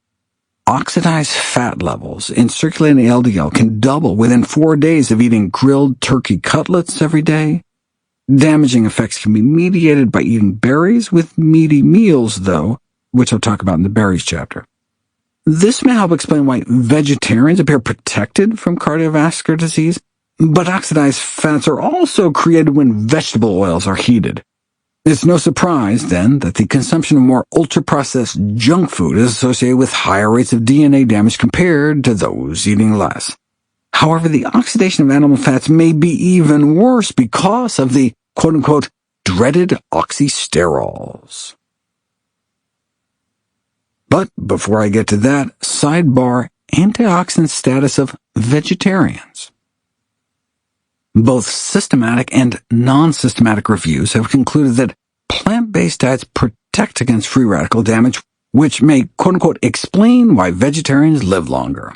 Oxidized fat levels in circulating LDL can double within 4 days of eating grilled turkey cutlets every day. Damaging effects can be mediated by eating berries with meaty meals, though, which I'll talk about in the berries chapter. This may help explain why vegetarians appear protected from cardiovascular disease, but oxidized fats are also created when vegetable oils are heated. It's no surprise, then, that the consumption of more ultra-processed junk food is associated with higher rates of DNA damage compared to those eating less. However, the oxidation of animal fats may be even worse because of the quote-unquote dreaded oxysterols. But before I get to that, sidebar antioxidant status of vegetarians. Both systematic and non-systematic reviews have concluded that plant-based diets protect against free radical damage, which may quote-unquote explain why vegetarians live longer.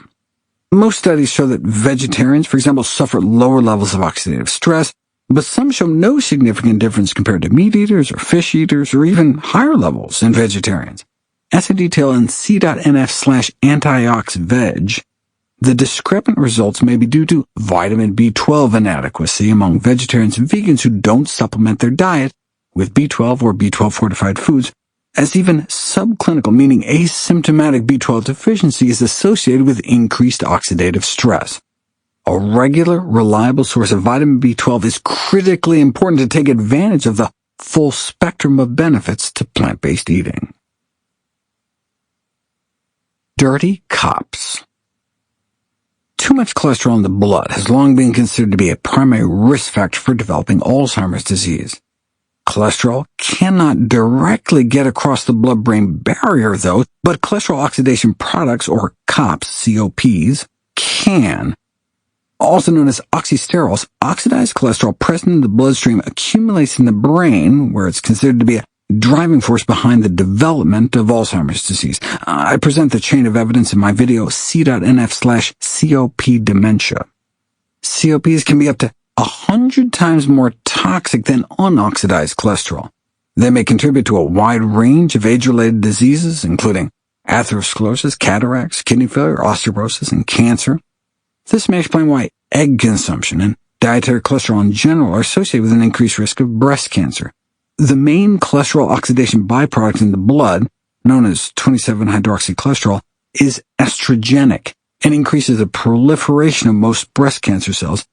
Most studies show that vegetarians, for example, suffer lower levels of oxidative stress, but some show no significant difference compared to meat eaters or fish eaters, or even higher levels in vegetarians. As I detail in c.nf/antioxveg, the discrepant results may be due to vitamin B12 inadequacy among vegetarians and vegans who don't supplement their diet with B12 or B12 fortified foods, as even subclinical, meaning asymptomatic B12 deficiency is associated with increased oxidative stress. A regular, reliable source of vitamin B12 is critically important to take advantage of the full spectrum of benefits to plant-based eating. Dirty cops. Too much cholesterol in the blood has long been considered to be a primary risk factor for developing Alzheimer's disease. Cholesterol cannot directly get across the blood-brain barrier, though, but cholesterol oxidation products, or COPs, COPs, can. Also known as oxysterols, oxidized cholesterol present in the bloodstream accumulates in the brain, where it's considered to be a driving force behind the development of Alzheimer's disease. I present the chain of evidence in my video c.nf/COP dementia. COPs can be up to 100 times more toxic than unoxidized cholesterol. They may contribute to a wide range of age-related diseases, including atherosclerosis, cataracts, kidney failure, osteoporosis, and cancer. This may explain why egg consumption and dietary cholesterol in general are associated with an increased risk of breast cancer. The main cholesterol oxidation byproduct in the blood, known as 27-hydroxycholesterol, is estrogenic and increases the proliferation of most breast cancer cells,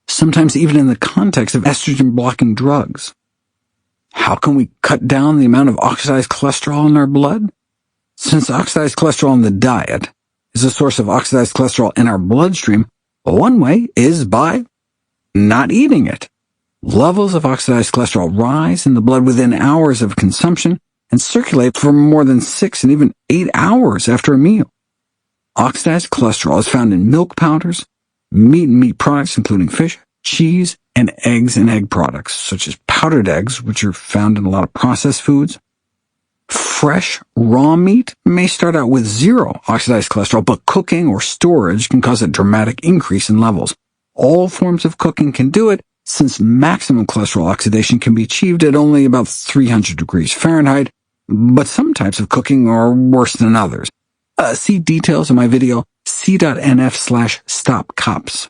sometimes even in the context of estrogen-blocking drugs. How can we cut down the amount of oxidized cholesterol in our blood? Since oxidized cholesterol in the diet is a source of oxidized cholesterol in our bloodstream, one way is by not eating it. Levels of oxidized cholesterol rise in the blood within hours of consumption and circulate for more than 6 and even 8 hours after a meal. Oxidized cholesterol is found in milk powders, meat and meat products including fish, cheese, and eggs and egg products, such as powdered eggs, which are found in a lot of processed foods. Fresh, raw meat may start out with 0 oxidized cholesterol, but cooking or storage can cause a dramatic increase in levels. All forms of cooking can do it, since maximum cholesterol oxidation can be achieved at only about 300 degrees Fahrenheit, but some types of cooking are worse than others. See details in my video c.nf/stopcops.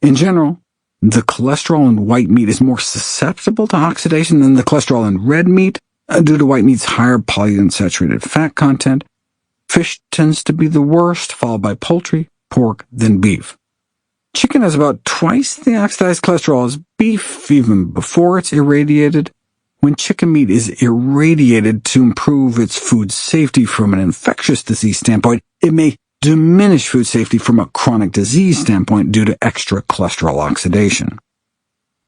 In general, the cholesterol in white meat is more susceptible to oxidation than the cholesterol in red meat due to white meat's higher polyunsaturated fat content. Fish tends to be the worst, followed by poultry, pork, then beef. Chicken has about twice the oxidized cholesterol as beef even before it's irradiated. When chicken meat is irradiated to improve its food safety from an infectious disease standpoint, it may diminish food safety from a chronic disease standpoint due to extra cholesterol oxidation.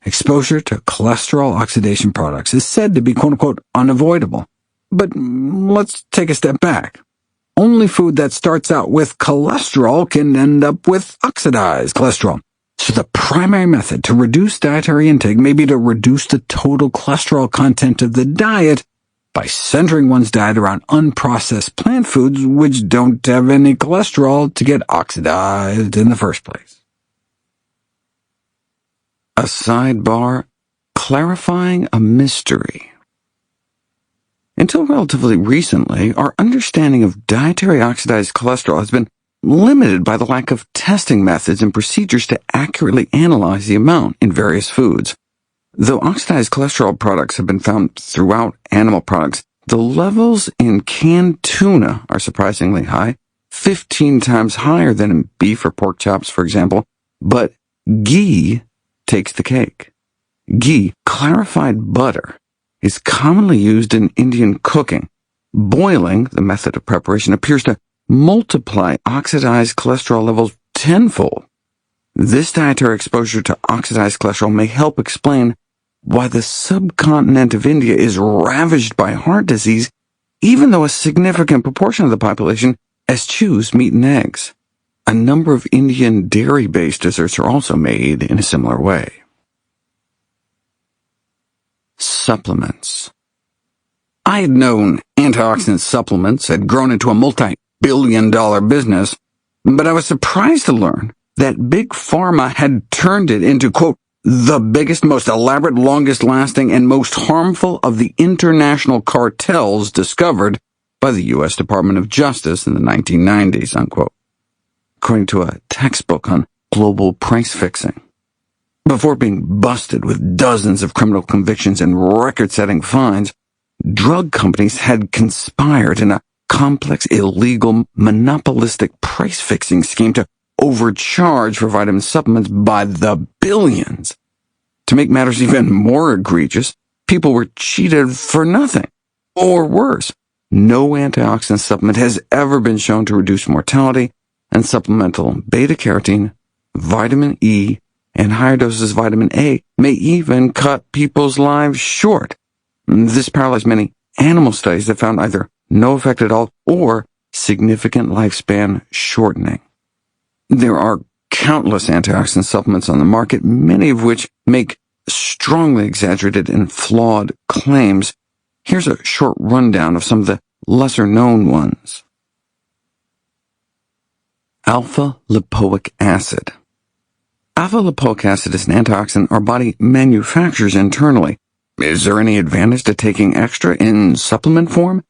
Exposure to cholesterol oxidation products is said to be quote-unquote unavoidable. But let's take a step back. Only food that starts out with cholesterol can end up with oxidized cholesterol. So the primary method to reduce dietary intake may be to reduce the total cholesterol content of the diet by centering one's diet around unprocessed plant foods which don't have any cholesterol to get oxidized in the first place. A sidebar: clarifying a mystery. Until relatively recently, our understanding of dietary oxidized cholesterol has been limited by the lack of testing methods and procedures to accurately analyze the amount in various foods. Though oxidized cholesterol products have been found throughout animal products, the levels in canned tuna are surprisingly high, 15 times higher than in beef or pork chops, for example, but ghee takes the cake. Ghee, clarified butter, is commonly used in Indian cooking. Boiling, the method of preparation, appears to multiply oxidized cholesterol levels tenfold. This dietary exposure to oxidized cholesterol may help explain why the subcontinent of India is ravaged by heart disease, even though a significant proportion of the population eschews meat and eggs. A number of Indian dairy-based desserts are also made in a similar way. Supplements. I had known antioxidant supplements had grown into a multi-billion-dollar business, but I was surprised to learn that Big Pharma had turned it into, quote, the biggest, most elaborate, longest-lasting, and most harmful of the international cartels discovered by the U.S. Department of Justice in the 1990s, unquote, according to a textbook on global price fixing. Before being busted with dozens of criminal convictions and record-setting fines, drug companies had conspired in a complex, illegal, monopolistic price-fixing scheme to overcharge for vitamin supplements by the billions. To make matters even more egregious, people were cheated for nothing. Or worse, no antioxidant supplement has ever been shown to reduce mortality, and supplemental beta-carotene, vitamin E, and higher doses of vitamin A may even cut people's lives short. This parallels many animal studies that found either no effect at all or significant lifespan shortening. There are countless antioxidant supplements on the market, many of which make strongly exaggerated and flawed claims. Here's a short rundown of some of the lesser-known ones. Alpha-lipoic acid. Alpha-lipoic acid is an antioxidant our body manufactures internally. Is there any advantage to taking extra in supplement form?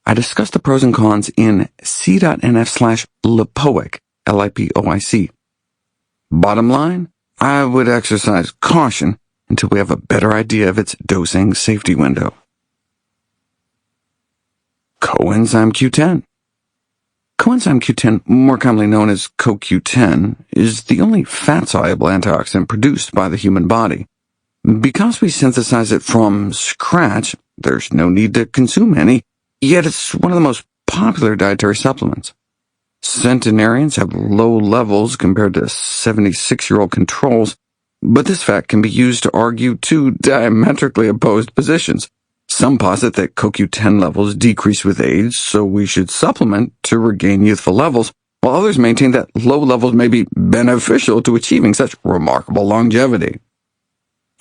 I discussed the pros and cons in c.nf/lipoic, Lipoic. Bottom line, I would exercise caution until we have a better idea of its dosing safety window. Coenzyme Q10. Coenzyme Q10, more commonly known as CoQ10, is the only fat-soluble antioxidant produced by the human body. Because we synthesize it from scratch, there's no need to consume any, yet it's one of the most popular dietary supplements. Centenarians have low levels compared to 76-year-old controls, but this fact can be used to argue two diametrically opposed positions. Some posit that CoQ10 levels decrease with age, so we should supplement to regain youthful levels, while others maintain that low levels may be beneficial to achieving such remarkable longevity.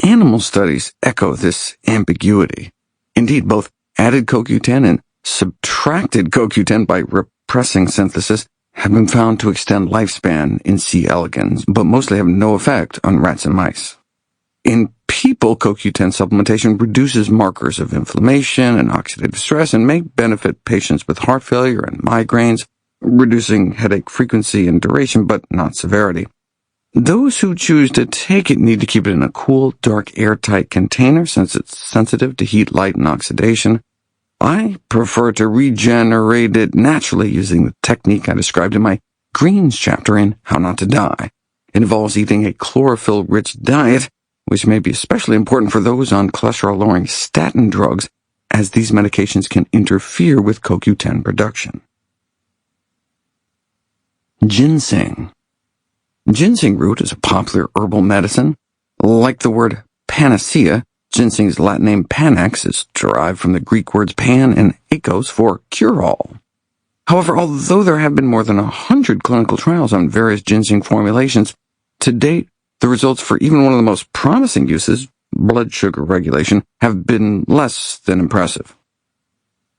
Animal studies echo this ambiguity. Indeed, both added CoQ10 and subtracted CoQ10 by repressing synthesis have been found to extend lifespan in C. elegans, but mostly have no effect on rats and mice. In people, CoQ10 supplementation reduces markers of inflammation and oxidative stress and may benefit patients with heart failure and migraines, reducing headache frequency and duration, but not severity. Those who choose to take it need to keep it in a cool, dark, airtight container since it's sensitive to heat, light, and oxidation. I prefer to regenerate it naturally using the technique I described in my Greens chapter in How Not to Die. It involves eating a chlorophyll-rich diet, which may be especially important for those on cholesterol-lowering statin drugs, as these medications can interfere with CoQ10 production. Ginseng. Ginseng root is a popular herbal medicine. Like the word panacea, ginseng's Latin name panax is derived from the Greek words pan and akos for cure-all. However, although there have been more than 100 clinical trials on various ginseng formulations, to date, the results for even one of the most promising uses, blood sugar regulation, have been less than impressive.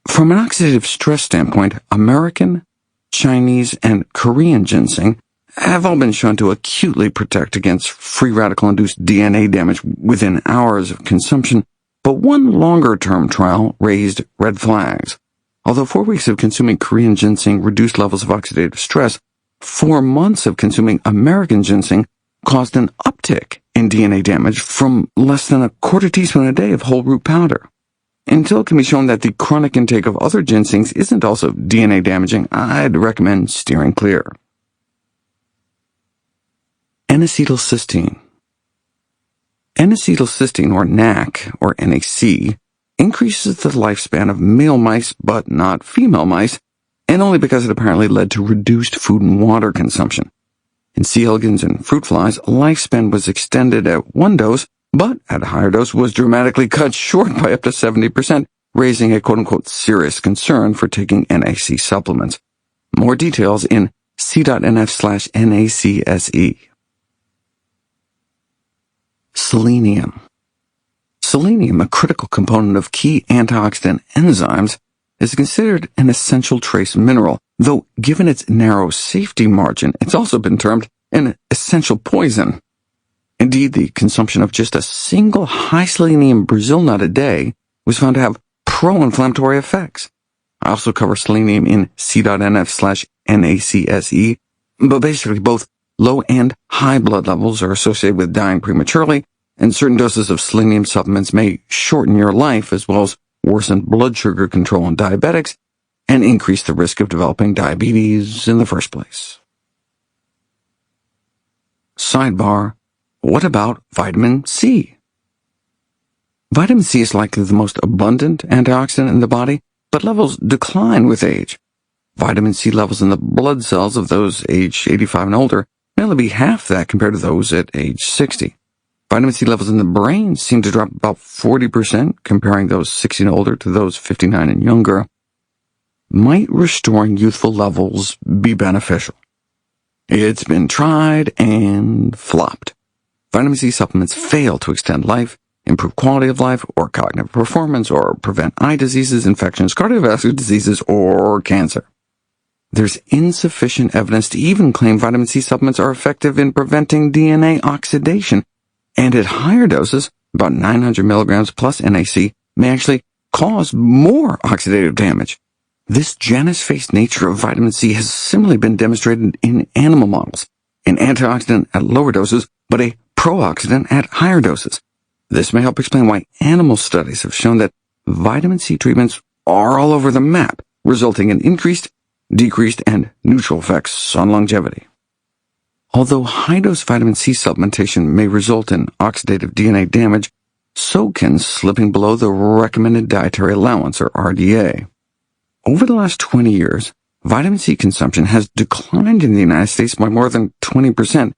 From an oxidative stress standpoint, American, Chinese, and Korean ginseng have all been shown to acutely protect against free radical-induced DNA damage within hours of consumption, but one longer-term trial raised red flags. Although 4 weeks of consuming Korean ginseng reduced levels of oxidative stress, 4 months of consuming American ginseng caused an uptick in DNA damage from less than a quarter teaspoon a day of whole root powder. Until it can be shown that the chronic intake of other ginsengs isn't also DNA damaging, I'd recommend steering clear. N-acetylcysteine. N-acetylcysteine, or NAC, or NAC, increases the lifespan of male mice but not female mice, and only because it apparently led to reduced food and water consumption. In C. elegans and fruit flies, lifespan was extended at 1 dose, but at a higher dose was dramatically cut short by up to 70%, raising a quote-unquote serious concern for taking NAC supplements. More details in c.nf/NACSE. Selenium. Selenium, a critical component of key antioxidant enzymes, is considered an essential trace mineral, though given its narrow safety margin, it's also been termed an essential poison. Indeed, the consumption of just a single high-selenium Brazil nut a day was found to have pro-inflammatory effects. I also cover selenium in c.nf/NACSE, but basically both low and high blood levels are associated with dying prematurely, and certain doses of selenium supplements may shorten your life as well as worsen blood sugar control in diabetics and increase the risk of developing diabetes in the first place. Sidebar: what about vitamin C? Vitamin C is likely the most abundant antioxidant in the body, but levels decline with age. Vitamin C levels in the blood cells of those aged 85 and older may only be half that compared to those at age 60. Vitamin C levels in the brain seem to drop about 40%, comparing those 60 and older to those 59 and younger. Might restoring youthful levels be beneficial? It's been tried and flopped. Vitamin C supplements fail to extend life, improve quality of life, or cognitive performance, or prevent eye diseases, infections, cardiovascular diseases, or cancer. There's insufficient evidence to even claim vitamin C supplements are effective in preventing DNA oxidation, and at higher doses, about 900 milligrams plus NAC, may actually cause more oxidative damage. This Janus-faced nature of vitamin C has similarly been demonstrated in animal models, an antioxidant at lower doses, but a pro-oxidant at higher doses. This may help explain why animal studies have shown that vitamin C treatments are all over the map, resulting in increased, decreased, and neutral effects on longevity. Although high-dose vitamin C supplementation may result in oxidative DNA damage, so can slipping below the recommended dietary allowance, or RDA. Over the last 20 years, vitamin C consumption has declined in the United States by more than 20%,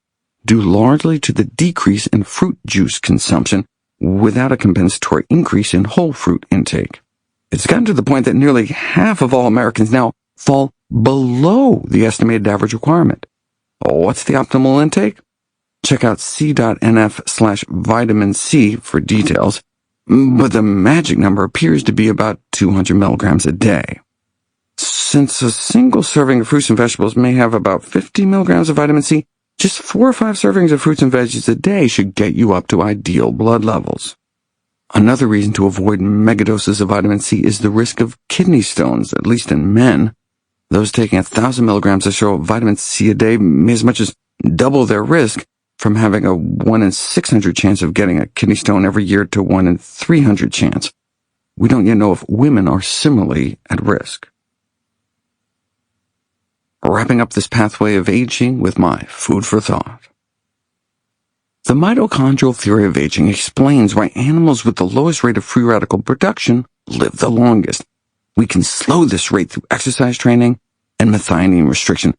due largely to the decrease in fruit juice consumption without a compensatory increase in whole fruit intake. It's gotten to the point that nearly half of all Americans now fall below the estimated average requirement. What's the optimal intake? Check out c.nf/vitamin C for details, but the magic number appears to be about 200 milligrams a day. Since a single serving of fruits and vegetables may have about 50 milligrams of vitamin C, Just 4 or 5 servings of fruits and veggies a day should get you up to ideal blood levels. Another reason to avoid megadoses of vitamin C is the risk of kidney stones, at least in men. Those taking 1,000 milligrams or so of vitamin C a day may as much as double their risk, from having a 1 in 600 chance of getting a kidney stone every year to 1 in 300 chance. We don't yet know if women are similarly at risk. Wrapping up this pathway of aging with my food for thought. The mitochondrial theory of aging explains why animals with the lowest rate of free radical production live the longest. We can slow this rate through exercise training and methionine restriction,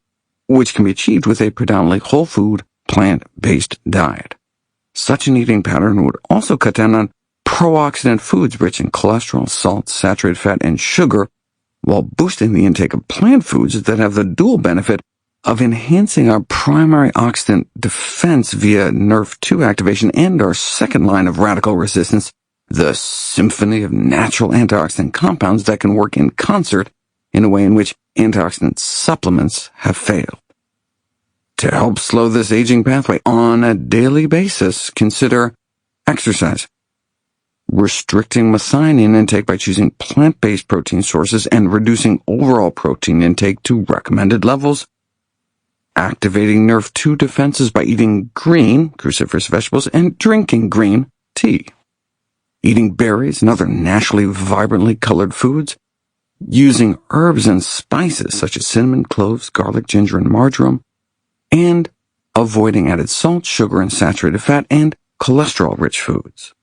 which can be achieved with a predominantly whole food, plant-based diet. Such an eating pattern would also cut down on pro-oxidant foods rich in cholesterol, salt, saturated fat, and sugar, while boosting the intake of plant foods that have the dual benefit of enhancing our primary oxidant defense via NRF2 activation and our second line of radical resistance, the symphony of natural antioxidant compounds that can work in concert in a way in which antioxidant supplements have failed. To help slow this aging pathway on a daily basis, consider exercise, restricting methionine intake by choosing plant-based protein sources and reducing overall protein intake to recommended levels, activating NRF2 defenses by eating green, cruciferous vegetables, and drinking green tea, eating berries and other naturally vibrantly colored foods, using herbs and spices such as cinnamon, cloves, garlic, ginger, and marjoram, and avoiding added salt, sugar, and saturated fat, and cholesterol-rich foods.